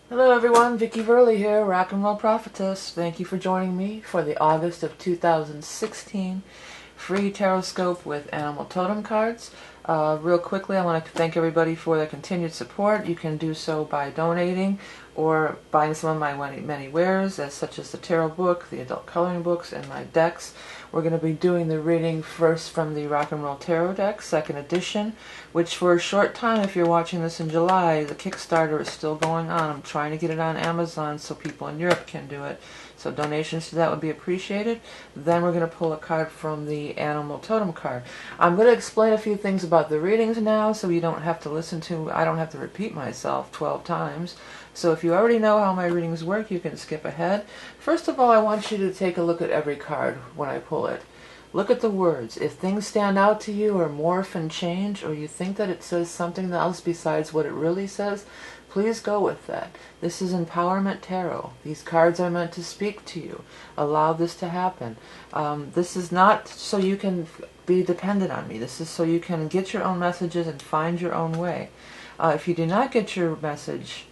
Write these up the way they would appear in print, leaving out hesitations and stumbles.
Hello everyone, Vickie here, Rock and Roll Prophetess. Thank you for joining me for the August of 2016 free tarot scope with animal totem cards. Real quickly, I want to thank everybody for their continued support. You can do so by donating or buying some of my many wares, such as the tarot book, the adult coloring books, and my decks. We're going to be doing the reading first from the Rock and Roll Tarot deck, second edition, which for a short time, if you're watching this in July, the Kickstarter is still going on. I'm trying to get it on Amazon so people in Europe can do it. So donations to that would be appreciated. Then we're going to pull a card from the Animal Totem card. I'm going to explain a few things about the readings now so you don't have to I don't have to repeat myself 12 times. So if you already know how my readings work, you can skip ahead. First of all, I want you to take a look at every card when I pull it. Look at the words. If things stand out to you or morph and change, or you think that it says something else besides what it really says, please go with that. This is Empowerment Tarot. These cards are meant to speak to you. Allow this to happen. This is not so you can be dependent on me. This is so you can get your own messages and find your own way. If you do not get your message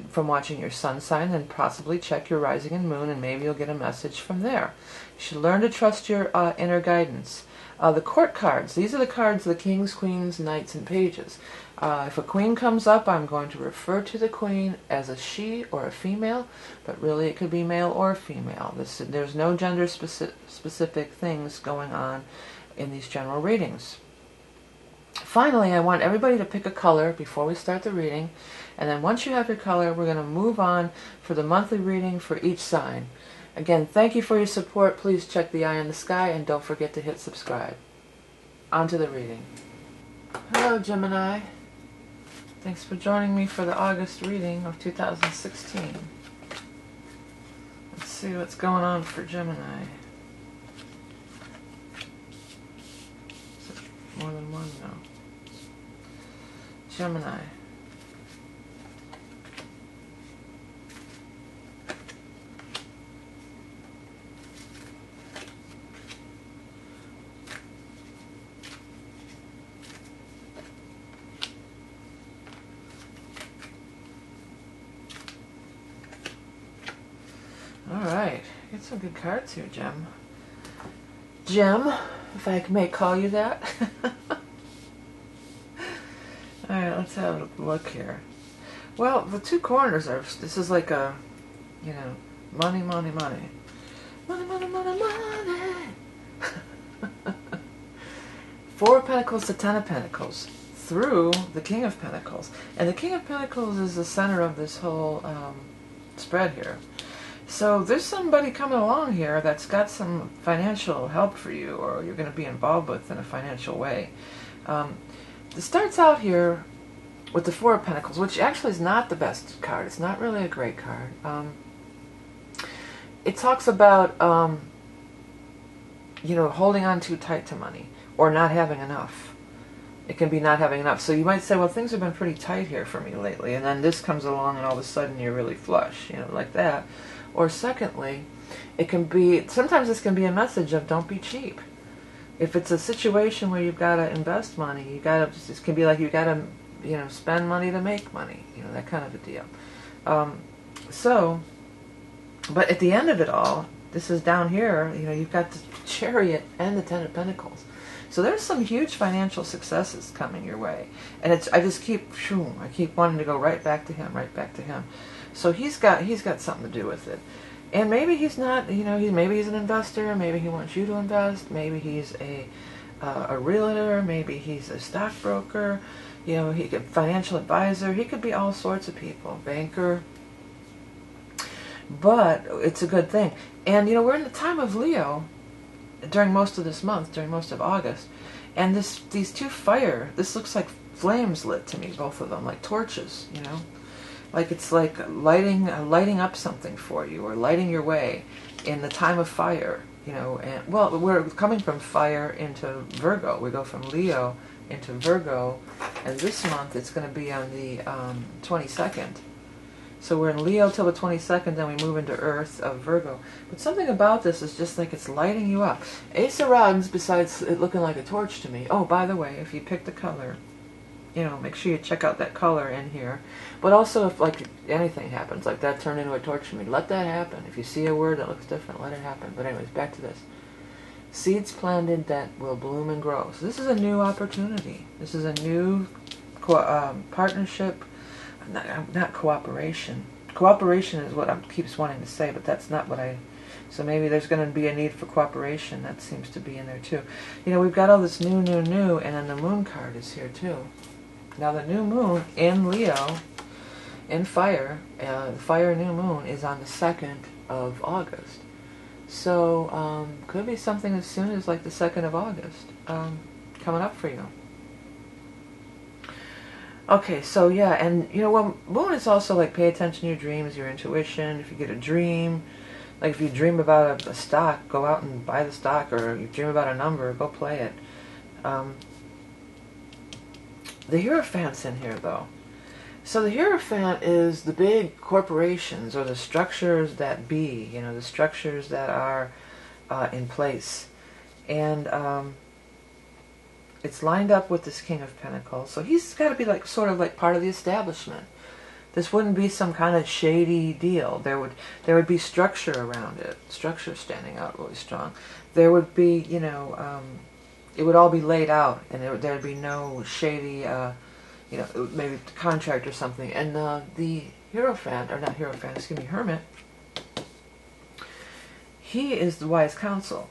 from watching your sun sign, then possibly check your rising and moon, and maybe you'll get a message from there. You should learn to trust your inner guidance. The court cards, these are the cards of the kings, queens, knights, and pages. If a queen comes up, I'm going to refer to the queen as a she or a female, but really it could be male or female. There's no gender specific things going on in these general readings. Finally, I want everybody to pick a color before we start the reading, and then once you have your color, we're going to move on for the monthly reading for each sign. Again, thank you for your support. Please check the eye in the sky, and don't forget to hit subscribe. On to the reading. Hello, Gemini. Thanks for joining me for the August reading of 2016. Let's see what's going on for Gemini. Is it more than one? No. Gemini. Alright, get some good cards here, Gem. Gem, if I may call you that. Alright, let's have a look here. Well, the two corners are, this is like a, money, money, money. Money, money, money, money. Four of Pentacles to Ten of Pentacles through the King of Pentacles. And the King of Pentacles is the center of this whole spread here. So there's somebody coming along here that's got some financial help for you, or you're going to be involved with in a financial way. It starts out here with the Four of Pentacles, which actually is not the best card. It's not really a great card. It talks about, holding on too tight to money, or not having enough. It can be not having enough. So you might say, well, things have been pretty tight here for me lately, and then this comes along and all of a sudden you're really flush, like that. Or secondly, it can be, sometimes this can be a message of don't be cheap. If it's a situation where you've got to invest money, it can be like you got to, spend money to make money, that kind of a deal. But at the end of it all, this is down here, you've got the Chariot and the Ten of Pentacles. So there's some huge financial successes coming your way. And I keep wanting to go right back to him, right back to him. So he's got something to do with it. And maybe he's not, maybe he's an investor, maybe he wants you to invest, maybe he's a realtor, maybe he's a stockbroker, he could financial advisor, he could be all sorts of people, banker. But it's a good thing. And we're in the time of Leo during most of this month, during most of August. And these two this looks like flames lit to me, both of them, like torches, Like it's like lighting up something for you, or lighting your way in the time of fire, and well, we're coming from fire into Virgo. We go from Leo into Virgo, and this month it's going to be on the 22nd. So we're in Leo till the 22nd, then we move into Earth of Virgo. But something about this is just like it's lighting you up. Ace of Rods, besides it looking like a torch to me. Oh, by the way, if you pick the color, you know, make sure you check out that color in here. But also, if like anything happens, like that turned into a torture meeting, let that happen. If you see a word that looks different, let it happen. But anyways, back to this. Seeds planted that will bloom and grow. So this is a new opportunity. This is a new partnership, not cooperation. Cooperation is what I keeps wanting to say, but that's not what I... So maybe there's going to be a need for cooperation. That seems to be in there too. You know, we've got all this new, and then the moon card is here too. Now the new moon in Leo, in fire, fire new moon is on the 2nd of August. So, could be something as soon as like the 2nd of August coming up for you. Okay, so yeah, and you know, well, moon is also like pay attention to your dreams, your intuition. If you get a dream, like if you dream about a stock, go out and buy the stock, or you dream about a number, go play it. The Hierophant's in here though. So the Hierophant is the big corporations or the structures that be, you know, the structures that are in place. And it's lined up with this King of Pentacles. So he's got to be like sort of like part of the establishment. This wouldn't be some kind of shady deal. There would be structure around it. Structure standing out really strong. There would be, you know, it would all be laid out, and there'd be no shady, you know, maybe contract or something. And the Hierophant, or not Hierophant, excuse me, Hermit, he is the wise counsel.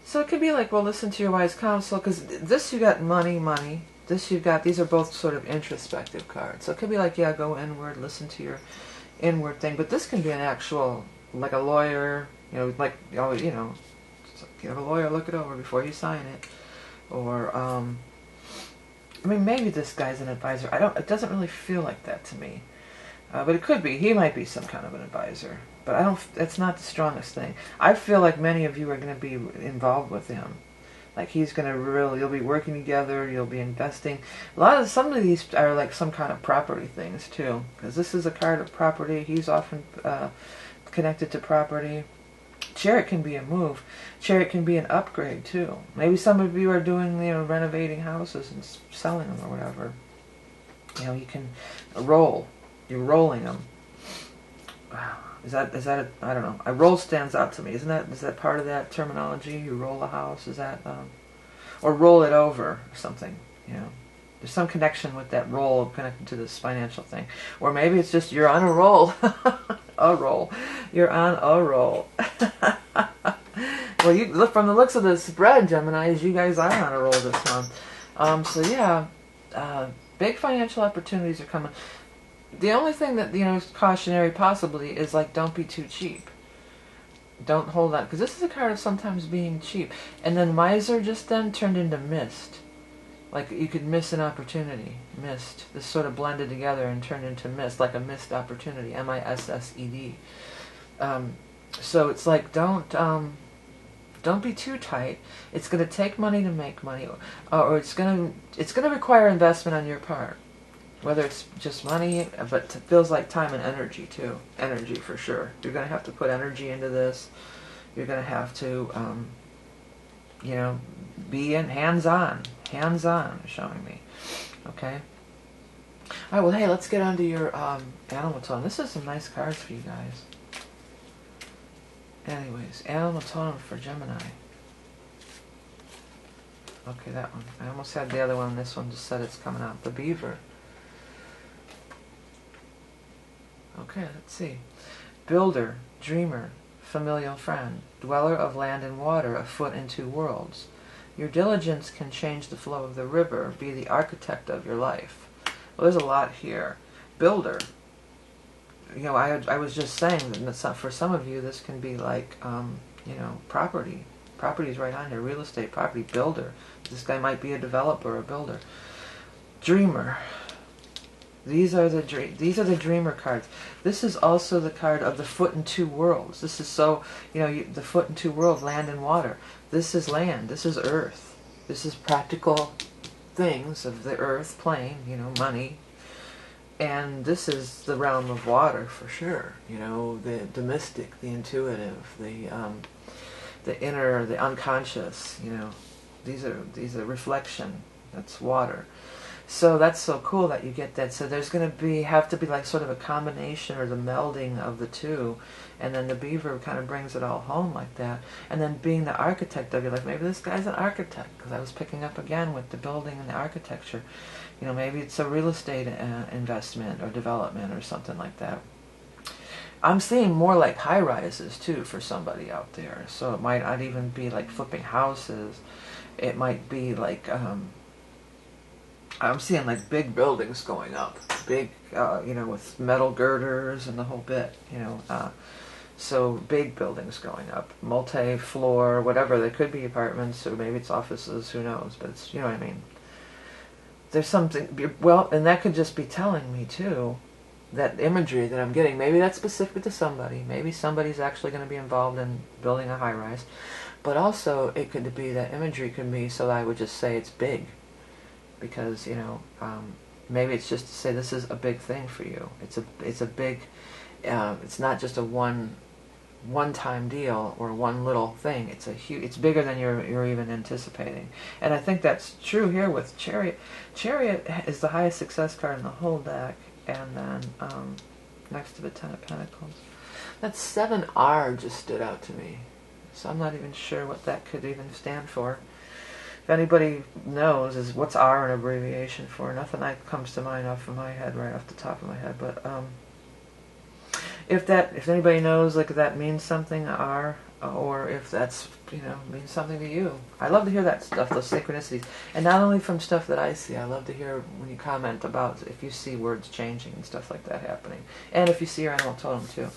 So it could be like, well, listen to your wise counsel, because this you got money. This you got, these are both sort of introspective cards. So it could be like, yeah, go inward, listen to your inward thing. But this can be an actual, like a lawyer, you know, like, you know, give a lawyer, look it over before you sign it. Or, I mean, maybe this guy's an advisor. It doesn't really feel like that to me. But it could be. He might be some kind of an advisor. But it's not the strongest thing. I feel like many of you are going to be involved with him. Like he's going to really, you'll be working together, you'll be investing. Some of these are like some kind of property things too. Because this is a card of property. He's often connected to property. Chariot can be a move. Chariot can be an upgrade too. Maybe some of you are doing, you know, renovating houses and selling them or whatever. You know, you can roll. You're rolling them. Wow. Is that I don't know. A roll stands out to me. Is that part of that terminology? You roll a house. Is that or roll it over or something? You know, there's some connection with that roll connected to this financial thing, or maybe it's just you're on a roll. A roll. You're on a roll. Well, you look from the looks of the spread, Geminis, you guys are on a roll this month. So yeah, big financial opportunities are coming. The only thing that, you know, is cautionary possibly is like, don't be too cheap. Don't hold on, because this is a card of sometimes being cheap. And then Miser just then turned into Mist. Like you could miss an opportunity. Mist. This sort of blended together and turned into Mist, like a missed opportunity. M-I-S-S-E-D. So it's like, don't be too tight. It's going to take money to make money, or it's going to require investment on your part. Whether it's just money, but it feels like time and energy too. Energy for sure. You're going to have to put energy into this. You're going to have to, you know, be in hands-on. Hands-on, showing me. Okay? Alright, well, hey, let's get on to your animal totem. This is some nice cards for you guys. Anyways, animal totem for Gemini. Okay, that one. I almost had the other one. This one just said it's coming out. The beaver. Okay, let's see. Builder, dreamer, familial friend, dweller of land and water, a foot in two worlds. Your diligence can change the flow of the river, be the architect of your life. Well, there's a lot here. Builder. You know, I was just saying that for some of you, this can be like, you know, property. Property's right on there. Real estate, property, builder. This guy might be a developer, a builder. Dreamer. These are the dreamer cards. This is also the card of the foot in two worlds. This is so, you know, the foot in two worlds, land and water. This is land. This is earth. This is practical things of the earth plane, you know, money. And this is the realm of water for sure. You know, the mystic, the intuitive, the inner, the unconscious. You know, these are reflection. That's water. So that's so cool that you get that. So there's going to have to be like sort of a combination or the melding of the two, and then the beaver kind of brings it all home like that. And then being the architect of it, like maybe this guy's an architect, because I was picking up again with the building and the architecture. You know, maybe it's a real estate investment or development or something like that. I'm seeing more like high rises too for somebody out there. So it might not even be like flipping houses. It might be like I'm seeing like big buildings going up, big, you know, with metal girders and the whole bit, you know. So big buildings going up, multi-floor, whatever. They could be apartments, or maybe it's offices. Who knows? But it's, you know what I mean. There's something. Well, and that could just be telling me too, that imagery that I'm getting. Maybe that's specific to somebody. Maybe somebody's actually going to be involved in building a high-rise. But also, it could be that imagery could be so that I would just say it's big. Because, you know, maybe it's just to say this is a big thing for you. It's a big, it's not just a one-time deal or one little thing. It's a huge. It's bigger than you're even anticipating. And I think that's true here with Chariot. Chariot is the highest success card in the whole deck, and then next to the Ten of Pentacles. That 7R just stood out to me. So I'm not even sure what that could even stand for. If anybody knows, is what's R an abbreviation for? Nothing that comes to mind off of my head, right off the top of my head. But if anybody knows, like, if that means something, R, or if that's, you know, means something to you. I love to hear that stuff, those synchronicities. And not only from stuff that I see, I love to hear when you comment about if you see words changing and stuff like that happening. And if you see your animal totem too.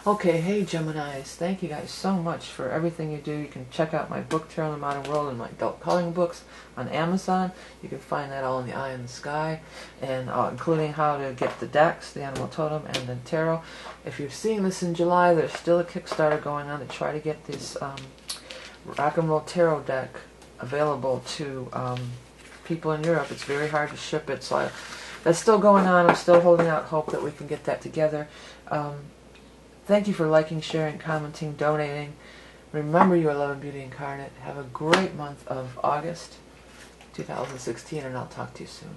Okay, hey Geminis, thank you guys so much for everything you do. You can check out my book, Tarot in the Modern World, and my adult coloring books on Amazon. You can find that all in the eye in the sky, and including how to get the decks, the animal totem, and the tarot. If you're seeing this in July, there's still a Kickstarter going on to try to get this rock and roll tarot deck available to people in Europe. It's very hard to ship it, so that's still going on. I'm still holding out hope that we can get that together. Thank you for liking, sharing, commenting, donating. Remember, you are love and beauty incarnate. Have a great month of August 2016, and I'll talk to you soon.